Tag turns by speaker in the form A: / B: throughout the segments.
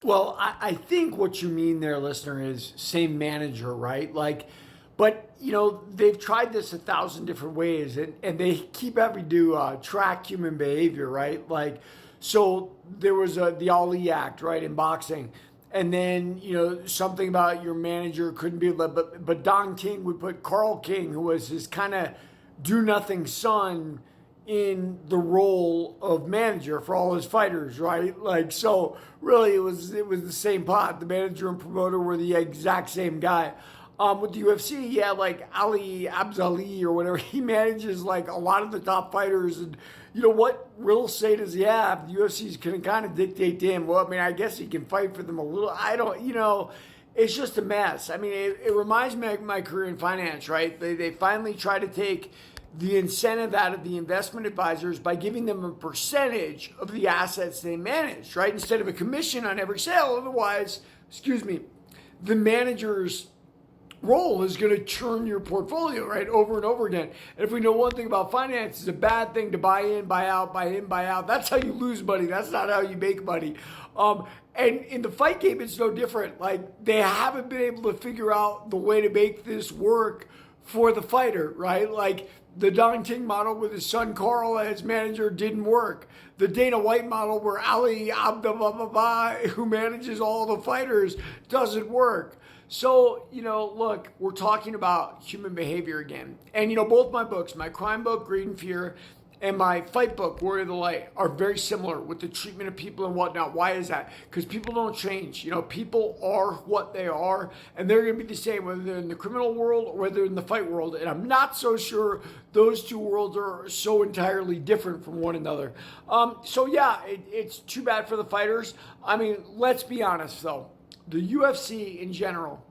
A: Well, I think what you mean there, listener, is same manager, right? Like, but they've tried this 1,000 different ways, and they keep having to track human behavior, right? Like, so there was the Ali Act, right, in boxing, and then something about your manager couldn't be, but Don King would put Carl King, who was his kind of do nothing son, in the role of manager for all his fighters, right? Like, so really it was the same pot. The manager and promoter were the exact same guy. With the UFC, yeah, like Ali Abzali or whatever, he manages like a lot of the top fighters, and what real say does he have? The UFC's can kind of dictate to him. Well, I mean, I guess he can fight for them a little. I don't, it's just a mess. I mean, it reminds me of my career in finance, right? They finally try to take the incentive out of the investment advisors by giving them a percentage of the assets they manage, right? Instead of a commission on every sale. Otherwise, excuse me, the manager's role is going to churn your portfolio, right, over and over again. And if we know one thing about finance, it's a bad thing to buy in, buy out, buy in, buy out. That's how you lose money. That's not how you make money. And in the fight game, it's no different. Like, they haven't been able to figure out the way to make this work for the fighter, right? Like, the Don King model with his son Carl as manager didn't work. The Dana White model where Ali Abdullah, who manages all the fighters, doesn't work. So, look, we're talking about human behavior again. And, both my books, my crime book, Greed and Fear, and my fight book, Warrior of the Light, are very similar with the treatment of people and whatnot. Why is that? Because people don't change. People are what they are, and they're going to be the same whether they're in the criminal world or whether they're in the fight world. And I'm not so sure those two worlds are so entirely different from one another. So yeah, it's too bad for the fighters. I mean, let's be honest though. The UFC in general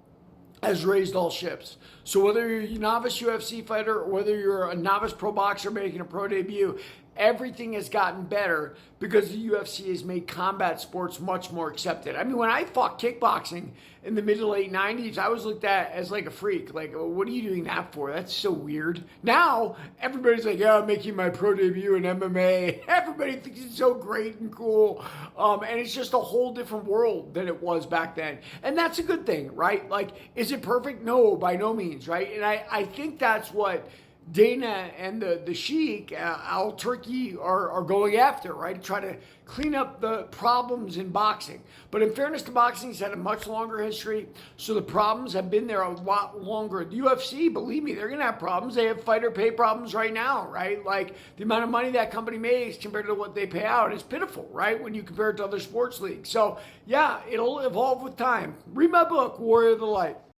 A: has raised all ships. So whether you're a novice UFC fighter or whether you're a novice pro boxer making a pro debut, everything has gotten better because the UFC has made combat sports much more accepted. I mean, when I fought kickboxing in the mid to late 90s, I was looked at as like a freak. Like, oh, what are you doing that for? That's so weird. Now, everybody's like, yeah, I'm making my pro debut in MMA. Everybody thinks it's so great and cool. And it's just a whole different world than it was back then. And that's a good thing, right? Like, is it perfect? No, by no means, right? And I think that's what Dana and the Sheik, Al Turki, are going after, right? Try to clean up the problems in boxing. But in fairness to boxing, it's had a much longer history, so the problems have been there a lot longer. The UFC, believe me, they're going to have problems. They have fighter pay problems right now, right? Like, the amount of money that company makes compared to what they pay out is pitiful, right? When you compare it to other sports leagues. So, yeah, it'll evolve with time. Read my book, Warrior of the Light.